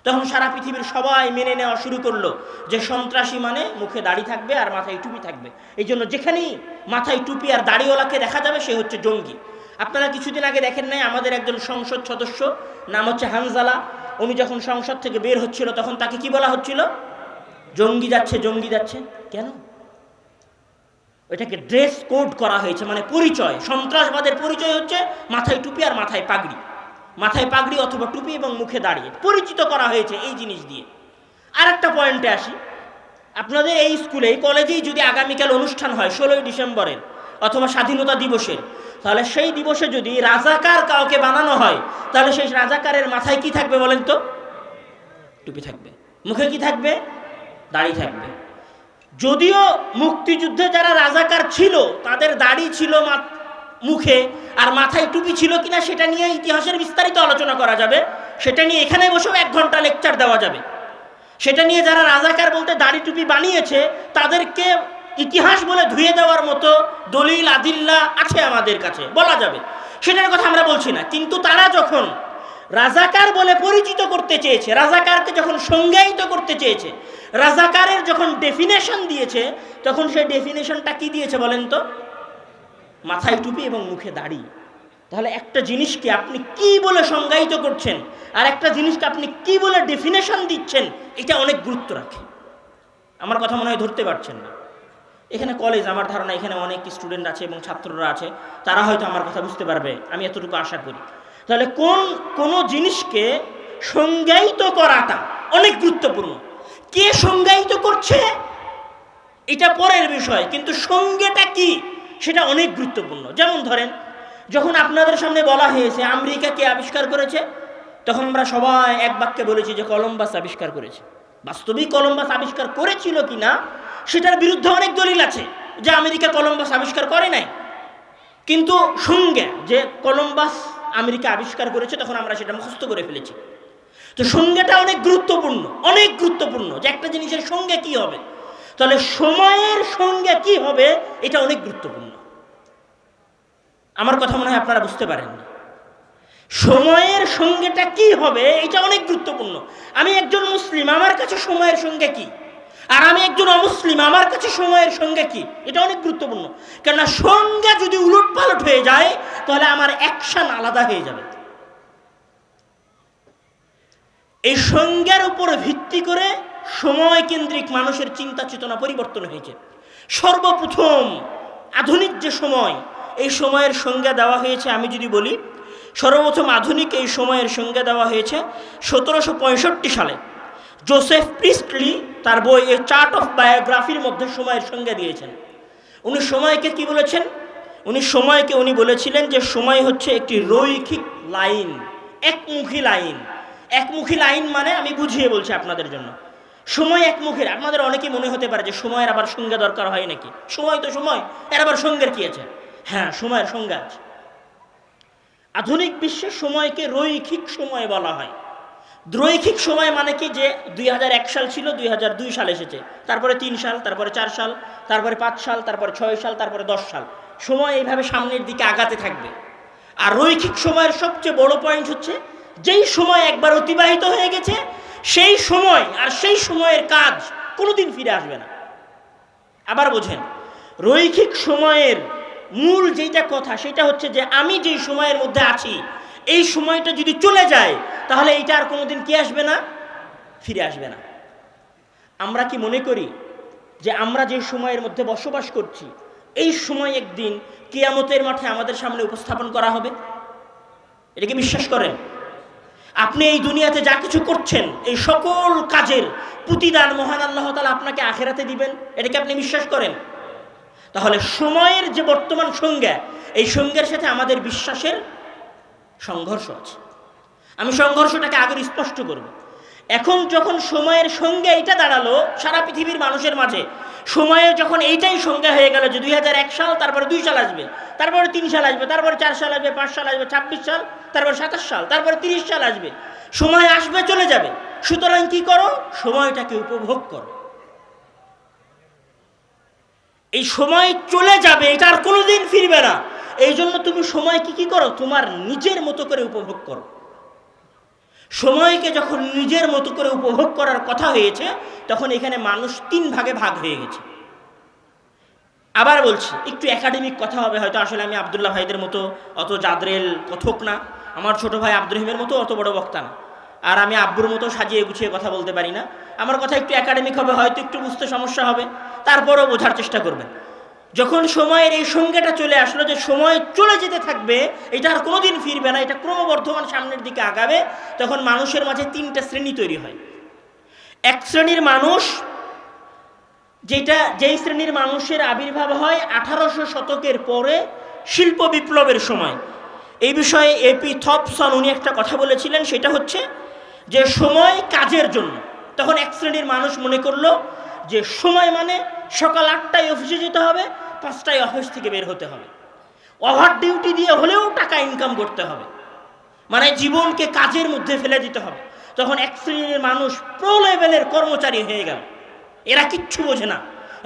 তখন সারা পৃথিবীর সবাই মেনে নেওয়া শুরু করলো যে সন্ত্রাসী মানে মুখে দাড়ি থাকবে আর মাথায় টুপি থাকবে। এই জন্য যেখানেই মাথায় টুপি আর দাড়িওয়ালাকে দেখা যাবে সে হচ্ছে জঙ্গি। আপনারা কিছুদিন আগে দেখেন নাই আমাদের একজন সংসদ সদস্য নাম হচ্ছে হানজালা, উনি যখন সংসদ থেকে বের হচ্ছিল তখন তাকে কি বলা হচ্ছিল? জঙ্গি যাচ্ছে, জঙ্গি যাচ্ছে। কেন? ওইটাকে ড্রেস কোড করা হয়েছে, মানে পরিচয়। সন্ত্রাসবাদের পরিচয় হচ্ছে মাথায় টুপি আর মাথায় পাগড়ি, মাথায় পাগড়ি অথবা টুপি এবং মুখে দাঁড়িয়ে পরিচিত করা হয়েছে এই জিনিস দিয়ে। আর একটা পয়েন্টে আসি, আপনাদের এই স্কুলে এই কলেজেই যদি আগামীকাল অনুষ্ঠান হয় 16ই ডিসেম্বরের অথবা স্বাধীনতা দিবসের, তাহলে সেই দিবসে যদি রাজাকার কাউকে বানানো হয় তাহলে সেই রাজাকারের মাথায় কি থাকবে বলেন তো? টুপি থাকবে, মুখে কি থাকবে? দাড়ি থাকবে। যদিও মুক্তিযুদ্ধে যারা রাজাকার ছিল তাদের দাড়ি ছিল মুখে আর মাথায় টুপি ছিল কিনা সেটা নিয়ে ইতিহাসের বিস্তারিত আলোচনা করা যাবে, সেটা নিয়ে এখানে বসেও 1 ঘন্টা লেকচার দেওয়া যাবে। সেটা নিয়ে যারা রাজাকার বলতে দাড়ি টুপি বানিয়েছে তাদেরকে ইতিহাস বলে ধুয়ে দেওয়ার মতো দলিল আদিল্লা আছে আমাদের কাছে, বলা যাবে, সেটার কথা আমরা বলছি না। কিন্তু তারা যখন রাজাকার বলে পরিচিত করতে চেয়েছে, রাজাকারকে যখন সংজ্ঞায়িত করতে চেয়েছে, রাজাকারের যখন ডেফিনেশন দিয়েছে, তখন সেই ডেফিনেশনটা কি দিয়েছে বলেন তো? মাথায় টুপি এবং মুখে দাড়ি। তাহলে একটা জিনিসকে আপনি কি বলে সংজ্ঞায়িত করছেন আর একটা জিনিসকে আপনি কি বলে ডেফিনেশন দিচ্ছেন, এটা অনেক গুরুত্ব রাখে। আমার কথা মনে হয় ধরতে পারছেন না। এখানে কলেজ, আমার ধারণা এখানে অনেক স্টুডেন্ট আছে এবং ছাত্ররা আছে, তারা হয়তো আমার কথা বুঝতে পারবে, আমি এতটুকু আশা করি। তাহলে কোন জিনিসকে সংজ্ঞায়িত করাটা অনেক গুরুত্বপূর্ণ। কে সংজ্ঞায়িত করছে এটা পরের বিষয়, কিন্তু সংজ্ঞাটা কি সেটা অনেক গুরুত্বপূর্ণ। যেমন ধরেন, যখন আপনাদের সামনে বলা হয়েছে আমেরিকা কে আবিষ্কার করেছে, তখন আমরা সবাই এক বাক্যে বলেছি যে কলম্বাস আবিষ্কার করেছে। বাস্তবিক কলম্বাস আবিষ্কার করেছিল কিনা সেটার বিরুদ্ধে অনেক দলিল আছে যে আমেরিকা কলম্বাস আবিষ্কার করে নাই, কিন্তু সংজ্ঞা যে কলম্বাস আমেরিকা আবিষ্কার করেছে তখন আমরা সেটা মুখস্থ করে ফেলেছি। তো সংজ্ঞাটা অনেক গুরুত্বপূর্ণ, অনেক গুরুত্বপূর্ণ যে একটা জিনিসের সংজ্ঞা কি হবে। তাহলে সময়ের সংজ্ঞা কি হবে এটা অনেক গুরুত্বপূর্ণ। আমার কথা মনে হয় আপনারা বুঝতে পারেন না। সময়ের সংজ্ঞাটা কি হবে এটা অনেক গুরুত্বপূর্ণ। আমি একজন মুসলিম, আমার কাছে সময়ের সংজ্ঞা কি, আর আমি একজন অমুসলিম, আমার কাছে সময়ের সংজ্ঞা কি, এটা অনেক গুরুত্বপূর্ণ। কেননা সংজ্ঞা যদি উলটপালট হয়ে যায় তাহলে আমার অ্যাকশন আলাদা হয়ে যাবে। এই সংজ্ঞার উপর ভিত্তি করে সময় কেন্দ্রিক মানুষের চিন্তা চেতনা পরিবর্তন হয়েছে। সর্বপ্রথম আধুনিক যে সময়, এই সময়ের সংজ্ঞা দেওয়া হয়েছে, আমি যদি বলি সর্বপ্রথম আধুনিক এই সময়ের সংজ্ঞা দেওয়া হয়েছে 1765 সালে। জোসেফ প্রিস্টলি তার বই এ চার্ট অফ বায়োগ্রাফির মধ্যে সময়ের সংজ্ঞা দিয়েছেন। উনি সময়কে কি বলেছেন? উনি বলেছিলেন যে সময় হচ্ছে একটি রৈখিক লাইন, একমুখী লাইন। একমুখী লাইন মানে, আমি বুঝিয়ে বলছি আপনাদের জন্য, সময় একমুখী। আপনাদের অনেকেই মনে হতে পারে যে সময়ের আবার সংজ্ঞা দরকার হয় নাকি, সময় তো সময়, এর আবার সংজ্ঞার কি আছে? হ্যাঁ, সময়ের সংজ্ঞা আছে। আধুনিক বিশ্বে সময়কে রৈখিক সময় বলা হয়। রৈখিক সময় মানে কি, যে 2001 সাল ছিল, 2002 সাল এসেছে, তারপরে 3 সাল, তারপরে 4 সাল, তারপরে 5 সাল, তারপরে 6 সাল, তারপরে 10 সাল। সময় এইভাবে সামনের দিকে আগাতে থাকবে। আর রৈখিক সময়ের সবচেয়ে বড় পয়েন্ট হচ্ছে, যেই সময় একবার অতিবাহিত হয়ে গেছে সেই সময় আর সেই সময়ের কাজ কোনোদিন ফিরে আসবে না। আবার বোঝেন, রৈখিক সময়ের মূল যেটা কথা সেটা হচ্ছে যে আমি যেই সময়ের মধ্যে আছি এই সময়টা যদি চলে যায় তাহলে এইটা আর কোনোদিন কি আসবে না, ফিরে আসবে না। আমরা কি মনে করি যে আমরা যে সময়ের মধ্যে বসবাস করছি এই সময় একদিন কিয়ামতের মাঠে আমাদের সামনে উপস্থাপন করা হবে? এটা কি বিশ্বাস করেন? আপনি এই দুনিয়াতে যা কিছু করছেন এই সকল কাজের প্রতিদান মহান আল্লাহ তাআলা আপনাকে আখিরাতে দিবেন, এটা কি আপনি বিশ্বাস করেন? তাহলে সময়ের যে বর্তমান সংজ্ঞা, এই সংজ্ঞার সাথে আমাদের বিশ্বাসের সংঘর্ষ আছে। আমি সংঘর্ষটাকে আগে স্পষ্ট করব। এখন যখন সময়ের সংজ্ঞা এটা দাঁড়ালো সারা পৃথিবীর মানুষের মাঝে, সময়ের যখন এইটাই সংজ্ঞা হয়ে গেল যে 2001 সাল, তারপরে 2 সাল আসবে, তারপরে 3 সাল আসবে, তারপরে 4 সাল আসবে, 5 সাল আসবে, 26 সাল, তারপরে 27 সাল, তারপরে 30 সাল আসবে, সময় আসবে চলে যাবে। সুতরাং কি করো? সময়টাকে উপভোগ করো। এই সময় চলে যাবে, এটা আর কোনোদিন ফিরবে না। এই জন্য তুমি সময়কে কি করো? তোমার নিজের মতো করে উপভোগ করো। সময়কে যখন নিজের মতো করে উপভোগ করার কথা হয়েছে, তখন এখানে মানুষ 3 ভাগে ভাগ হয়ে গেছে। আবার বলছি, একটু একাডেমিক কথা হবে হয়তো, আসলে আমি আব্দুল্লাহ ভাইদের মতো অত জাদরেল কথক না, আমার ছোট ভাই আব্দুর রহিমের মতো অত বড় বক্তা না, আর আমি আব্বুর মতো সাজিয়ে গুছিয়ে কথা বলতে পারি না। আমার কথা একটু একাডেমিক হবে, হয়তো একটু বুঝতে সমস্যা হবে, তারপরেও বোঝার চেষ্টা করবেন। যখন সময়ের এই সংজ্ঞাটা চলে আসলো যে সময় চলে যেতে থাকবে, এটা আর কোনোদিন ফিরবে না, এটা ক্রমবর্ধমান সামনের দিকে আগাবে, তখন মানুষের মাঝে 3টা শ্রেণী তৈরি হয়। এক শ্রেণীর মানুষ, যেই শ্রেণীর মানুষের আবির্ভাব হয় 1800 শতকের পরে শিল্প বিপ্লবের সময়। এই বিষয়ে এপি থপসন উনি একটা কথা বলেছিলেন, সেটা হচ্ছে যে সময় কাজের জন্য। তখন এক শ্রেণীর মানুষ মনে করলো যে সময় মানে সকাল 8টায় অফিসে যেতে হবে, 5টায় অফিস থেকে বের হতে হবে, ওভার ডিউটি দিয়ে হলেও টাকা ইনকাম করতে হবে, মানে জীবনকে কাজের মধ্যে ফেলে দিতে হবে। তখন এক শ্রেণীর মানুষ প্রো লেভেলের কর্মচারী হয়ে গেল। এরা কিচ্ছু বোঝে না,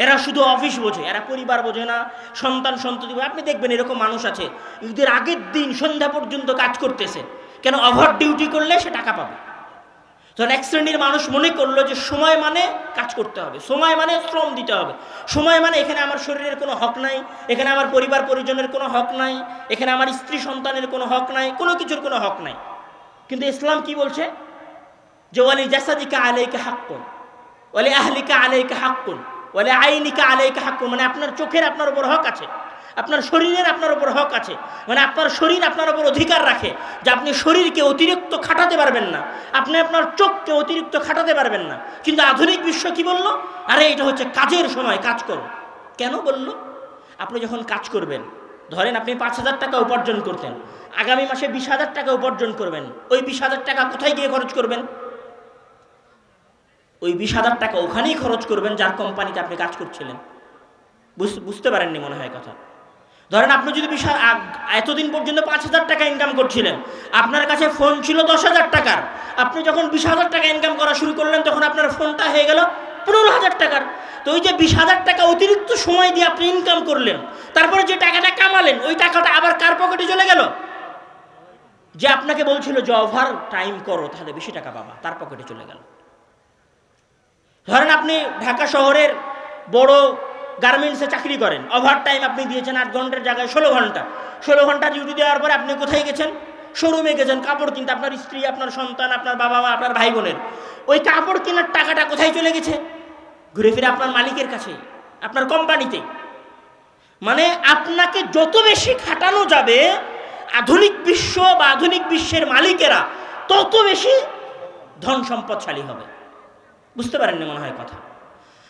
এরা শুধু অফিস বোঝে, এরা পরিবার বোঝে না, সন্তান সন্ততি। আপনি দেখবেন এরকম মানুষ আছে, ঈদের আগের দিন সন্ধ্যা পর্যন্ত কাজ করতেছে, কেন? ওভার ডিউটি করলে সে টাকা পাবে। তখন এক শ্রেণীর মানুষ মনে করলো যে সময় মানে কাজ করতে হবে, সময় মানে শ্রম দিতে হবে, সময় মানে এখানে আমার শরীরের কোনো হক নাই, এখানে আমার পরিবার পরিজনের কোনো হক নাই, এখানে আমার স্ত্রী সন্তানের কোনো হক নাই, কোনো কিছুর কোনো হক নাই। কিন্তু ইসলাম কি বলছে? যে ওয়ালি জাসাদিকা আলাইকা হাক্কুন, ওয়ালি আহলিকা আলাইকা হাক্কুন, ওয়ালি আইনিকা আলাইকা হাক্কুন, মানে আপনার চোখের আপনার উপর হক আছে, আপনার শরীরের আপনার উপর হক আছে, মানে আপনার শরীর আপনার উপর অধিকার রাখে যে আপনি শরীরকে অতিরিক্ত খাটাতে পারবেন না, আপনি আপনার চোখকে অতিরিক্ত খাটাতে পারবেন না। কিন্তু আধুনিক বিশ্ব কি বলল? আরে এটা হচ্ছে কাজের সময়, কাজ করো। কেন বলল? আপনি যখন কাজ করবেন, ধরেন আপনি 5,000 টাকা উপার্জন করতেন, আগামী মাসে 20,000 টাকা উপার্জন করবেন, ওই 20,000 টাকা কোথায় গিয়ে খরচ করবেন? ওই 20,000 টাকা ওখানেই খরচ করবেন যার কোম্পানিতে আপনি কাজ করছিলেন। বুঝতে পারেননি মনে হয় কথা। ধরেন আপনি যদি এতদিন পর্যন্ত 5,000 টাকা ইনকাম করছিলেন, আপনার কাছে ফোন ছিল 10,000 টাকার, আপনি যখন 20,000 টাকা ইনকাম করা শুরু করলেন, তখন আপনার ফোনটা হয়ে গেল 15,000 টাকার। তো ওই যে 20,000 টাকা অতিরিক্ত সময় দিয়ে আপনি ইনকাম করলেন, তারপরে যে টাকাটা কামালেন, ওই টাকাটা আবার কার পকেটে চলে গেল? যে আপনাকে বলছিল যে ওভার টাইম করো তাহলে বেশি টাকা পাবা, তার পকেটে চলে গেল। ধরেন আপনি ঢাকা শহরের বড় গার্মেন্টসে চাকরি করেন, ওভার টাইম আপনি দিয়েছেন 8 ঘন্টার জায়গায় 16 ঘন্টা। 16 ঘন্টা ডিউটি দেওয়ার পরে আপনি কোথায় গেছেন? শোরুমে গেছেন কাপড় কিনতে, আপনার স্ত্রী, আপনার সন্তান, আপনার বাবা মা, আপনার ভাই বোনের ওই কাপড় কেনার টাকাটা কোথায় চলে গেছে? ঘুরে ফিরে আপনার মালিকের কাছে, আপনার কোম্পানিতে। মানে আপনাকে যত বেশি খাটানো যাবে, আধুনিক বিশ্ব বা আধুনিক বিশ্বের মালিকেরা তত বেশি ধন সম্পদশালী হবে। বুঝতে পারেননি মনে হয় কথা।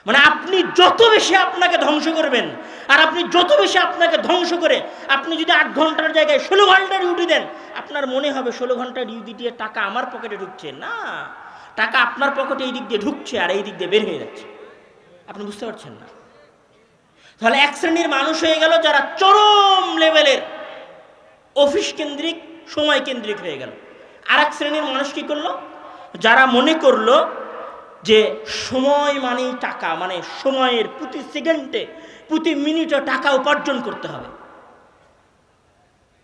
মানে আপনি যত বেশি আপনাকে ধ্বংস করবেন, আর আপনি যত বেশি আপনাকে ধ্বংস করে আপনি যদি 8 ঘন্টার জায়গায় 16 ঘন্টা ডিউটি দেন, আপনার মনে হবে 16 ঘন্টা ডিউটি দিয়ে টাকা আমার পকেটে ঢুকছে না, টাকা আপনার পকেটে এই দিক দিয়ে ঢুকছে আর এই দিক দিয়ে বের হয়ে যাচ্ছে। আপনি বুঝতে পারছেন না? তাহলে এক শ্রেণীর মানুষ হয়ে গেল যারা চরম লেভেলের অফিস কেন্দ্রিক, সময় কেন্দ্রিক হয়ে গেল। আর এক শ্রেণীর মানুষ কি করলো? যারা মনে করলো যে সময় মানেই টাকা, মানে সময়ের প্রতি সেকেন্ডে প্রতি মিনিটে টাকা উপার্জন করতে হবে।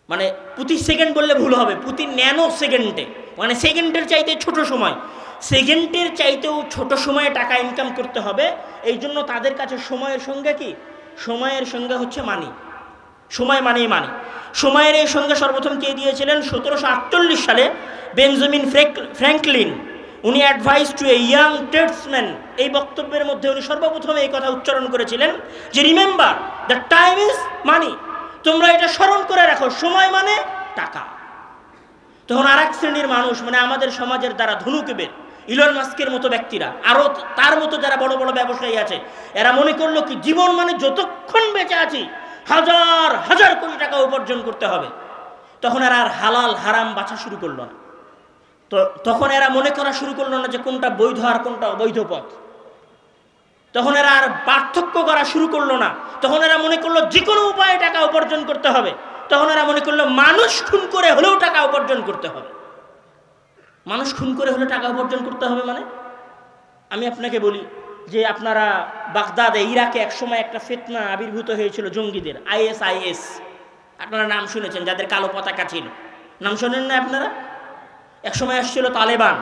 মানে প্রতি সেকেন্ড বললে ভুল হবে, প্রতি ন্যানো সেকেন্ডে, মানে সেকেন্ডের চাইতে ছোট সময়, সেকেন্ডের চাইতেও ছোট সময়ে টাকা ইনকাম করতে হবে। এই জন্য তাদের কাছে সময়ের সংজ্ঞা কি? সময়ের সংজ্ঞা হচ্ছে মানি। সময় মানেই মানি। সময়ের এই সংজ্ঞা সর্বপ্রথম কে দিয়েছিলেন? 1748 সালে বেঞ্জামিন ফ্র্যাঙ্কলিন। উনি advice to a young tradesman, এই বক্তব্যের মধ্যে উনি সর্বপ্রথম এই কথা উচ্চারণ করেছিলেন যে remember the time is money, তোমরা এটা স্মরণ করে রাখো, সময় মানে টাকা। তখন আর এক শ্রেণীর মানুষ, মানে আমাদের সমাজের দ্বারা ধনুকেবের ইলন মাস্কের মতো ব্যক্তিরা, আরও তার মতো যারা বড় বড় ব্যবসায়ী আছে, এরা মনে করলো কি জীবন মানে যতক্ষণ বেঁচে আছি হাজার হাজার কোটি টাকা উপার্জন করতে হবে। তখন এরা আর হালাল হারাম বাছা শুরু করলো না। তো তখন এরা মনে করা শুরু করলো না যে কোনটা বৈধ আর কোনটা অবৈধ পথ। তখন এরা আর পার্থক্য করা শুরু করলো না। তখন এরা মনে করলো যে কোনো উপায়ে টাকা উপার্জন করতে হবে। তখন এরা মনে করলো মানুষ খুন করে হলেও টাকা উপার্জন করতে হবে। মানুষ খুন করে হলে টাকা উপার্জন করতে হবে মানে, আমি আপনাকে বলি যে আপনারা বাগদাদে, ইরাকে একসময় একটা ফিতনা আবির্ভূত হয়েছিল জঙ্গিদের, ISIS। আপনারা নাম শুনেছেন, যাদের কালো পতাকা ছিল, নাম শোনেন না আপনারা? একসময় আসছিল তালেবান,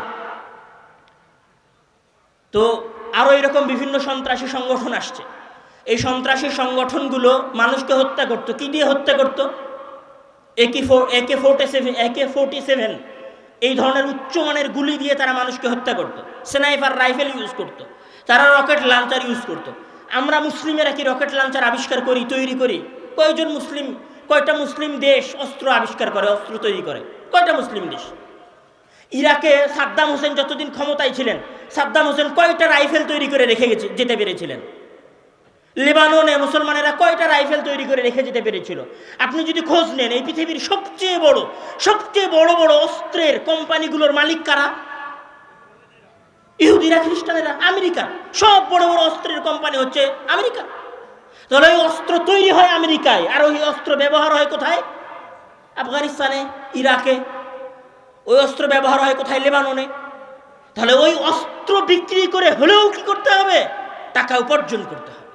তো আরও এরকম বিভিন্ন সন্ত্রাসী সংগঠন আসছে। এই সন্ত্রাসী সংগঠনগুলো মানুষকে হত্যা করতো। কি দিয়ে হত্যা করতো? AK-47 এই ধরনের উচ্চমানের গুলি দিয়ে তারা মানুষকে হত্যা করতো। স্নাইপার রাইফেল ইউজ করতো, তারা রকেট লঞ্চার ইউজ করতো। আমরা মুসলিমেরা কি রকেট লঞ্চার আবিষ্কার করি, তৈরি করি? কয়টা মুসলিম দেশ অস্ত্র আবিষ্কার করে, অস্ত্র তৈরি করে? কয়টা মুসলিম দেশ? ইরাকে সাদ্দাম হোসেন যতদিন ক্ষমতায় ছিলেন, সাদ্দাম হোসেন কয়টা রাইফেল তৈরি করে রেখে যেতে পেরেছিলেন? লেবাননে মুসলমানেরা কয়টা রাইফেল তৈরি করে রেখে যেতে পেরেছিল? আপনি যদি খোঁজ নেন, এই পৃথিবীর সবচেয়ে বড় বড় অস্ত্রের কোম্পানিগুলোর মালিক কারা? ইহুদিরা, খ্রিস্টানেরা, আমেরিকা। সব বড় বড় অস্ত্রের কোম্পানি হচ্ছে আমেরিকা। তাহলে ওই অস্ত্র তৈরি হয় আমেরিকায়, আর ওই অস্ত্র ব্যবহার হয় কোথায়? আফগানিস্তানে, ইরাকে। ওই অস্ত্র ব্যবহার হয় কোথায়? লেবাননে। তাহলে ওই অস্ত্র বিক্রি করে হলেও কি করতে হবে? টাকা উপার্জন করতে হবে।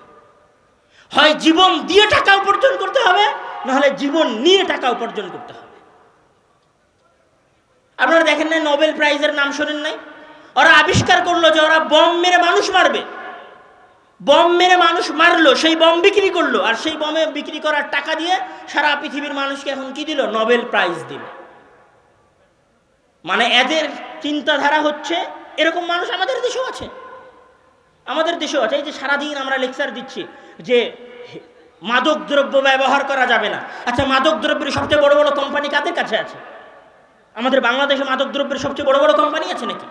হয় জীবন দিয়ে টাকা উপার্জন করতে হবে, নাহলে জীবন নিয়ে টাকা উপার্জন করতে হবে। আপনারা দেখেন নাই, নোবেল প্রাইজের নাম শোনেন নাই? ওরা আবিষ্কার করলো যে ওরা বম মেরে মানুষ মারবে। বম মেরে মানুষ মারলো, সেই বম বিক্রি করলো, আর সেই বমে বিক্রি করার টাকা দিয়ে সারা পৃথিবীর মানুষকে এখন কি দিল? নোবেল প্রাইজ দিল। মানে এদের চিন্তাধারা হচ্ছে এরকম। মানুষ আমাদের দেশেও আছে, এই যে সারাদিন আমরা লেকচার দিচ্ছি যে মাদক দ্রব্য ব্যবহার করা যাবে না। আচ্ছা, মাদক দ্রব্যের সবচেয়ে বড় বড় কোম্পানি কাদের কাছে আছে? আমাদের বাংলাদেশে মাদক দ্রব্যের সবচেয়ে বড় বড় কোম্পানি আছে নাকি?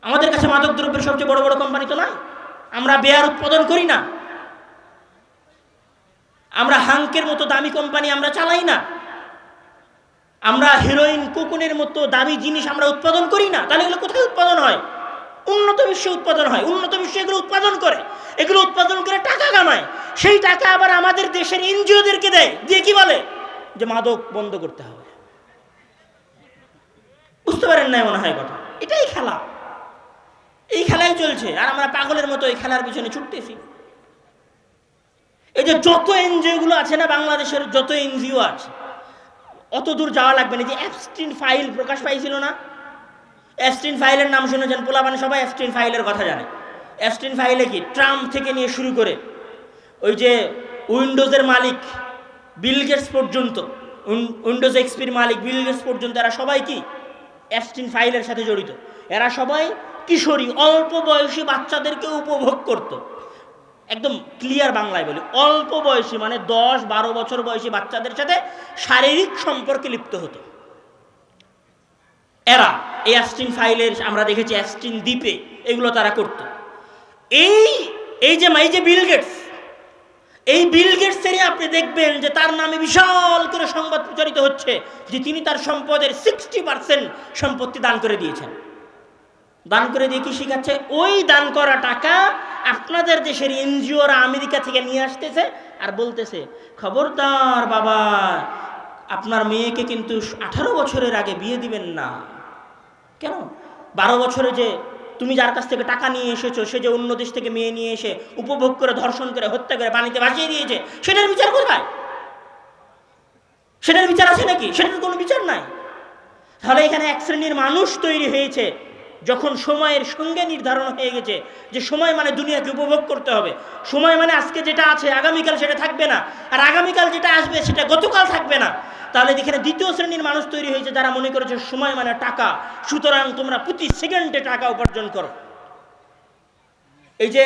আমাদের কাছে মাদক দ্রব্যের সবচেয়ে বড় বড় কোম্পানি তো নাই। আমরা বেয়ার উৎপাদন করি না, আমরা হাঙ্কের মতো দামি কোম্পানি আমরা চালাই না, আমরা হেরোইন, কোকুনের মতো দামি জিনিস আমরা উৎপাদন করি না। তাহলে এগুলো কোথায় উৎপাদন হয়? উন্নত বিশ্বে উৎপাদন হয়। উন্নত বিশ্বে এগুলো উৎপাদন করে, এগুলো উৎপাদন করে টাকা কামায়। সেই টাকা আবার আমাদের দেশের এনজিওদেরকে দেয়, দিয়ে কি বলে? যে মাদক বন্ধ করতে হবে। বুঝতে পারেন না মনে হয় কথা? এটাই খেলা, এই খেলাই চলছে, আর আমরা পাগলের মতো এই খেলার পিছনে ছুটতেছি। এই যে যত এনজিও গুলো আছে না, বাংলাদেশের যত এনজিও আছে, অত দূর যাওয়া লাগবে না। যে অ্যাপস্টিন ফাইল প্রকাশ পাইছিল না? অ্যাপস্টিন ফাইলের নাম শুনেছেন? পোলাপানে সবাই অ্যাপস্টিন ফাইলের কথা জানে। অ্যাপস্টিন ফাইলে কি ট্রাম্প থেকে নিয়ে শুরু করে ওই যে উইন্ডোজের মালিক বিল গেটস পর্যন্ত, উইন্ডোজ এক্সপির মালিক বিল গেটস পর্যন্ত, এরা সবাই কি অ্যাপস্টিন ফাইলের সাথে জড়িত। এরা সবাই কিশোরী, অল্প বয়সী বাচ্চাদেরকে উপভোগ করত। একদম ক্লিয়ার বাংলায় বলি, অল্প বয়সী মানে 10-12 বছর বয়সী বাচ্চাদের সাথে শারীরিক সম্পর্কে লিপ্ত হতো এরা। এই অ্যাপস্টিন ফাইলের আমরা দেখেছি অ্যাপস্টিন দ্বীপে এগুলো তারা করত। এই যে বিল গেটসেরই আপনি দেখবেন যে তার নামে বিশাল করে সংবাদ প্রচারিত হচ্ছে যে তিনি তার সম্পদের 60% সম্পত্তি দান করে দিয়েছেন। দান করে দিয়ে কি শিখাচ্ছে? ওই দান করা টাকা আপনাদের দেশের এনজিওরা আমেরিকা থেকে নিয়ে আসতেছে আর বলতেছে, খবরদার বাবা, আপনার মেয়েকে কিন্তু 18 বছরের আগে বিয়ে দিবেন না। কেন? 12 বছরে যে তুমি যার কাছ থেকে টাকা নিয়ে এসেছো, সে যে অন্য দেশ থেকে মেয়ে নিয়ে এসে উপভোগ করে, ধর্ষণ করে, হত্যা করে, পানিতে ভাসিয়ে দিয়েছে, সেটার বিচার কোথায়? সেটার বিচার আছে নাকি? সেটার কোনো বিচার নাই। তাহলে এখানে এক শ্রেণীর মানুষ তৈরি হয়েছে, যখন সময়ের সঙ্গে নির্ধারণ হয়ে গেছে যে সময় মানে দুনিয়াকে উপভোগ করতে হবে। সময় মানে আজকে যেটা আছে আগামীকাল সেটা থাকবে না, আর আগামীকাল যেটা আসবে সেটা গতকাল থাকবে না। তাহলে এখানে দ্বিতীয় শ্রেণীর মানুষ তৈরি হয়েছে যারা মনে করেছে সময় মানে টাকা, সুতরাং তোমরা প্রতি সেকেন্ডে টাকা উপার্জন করো। এই যে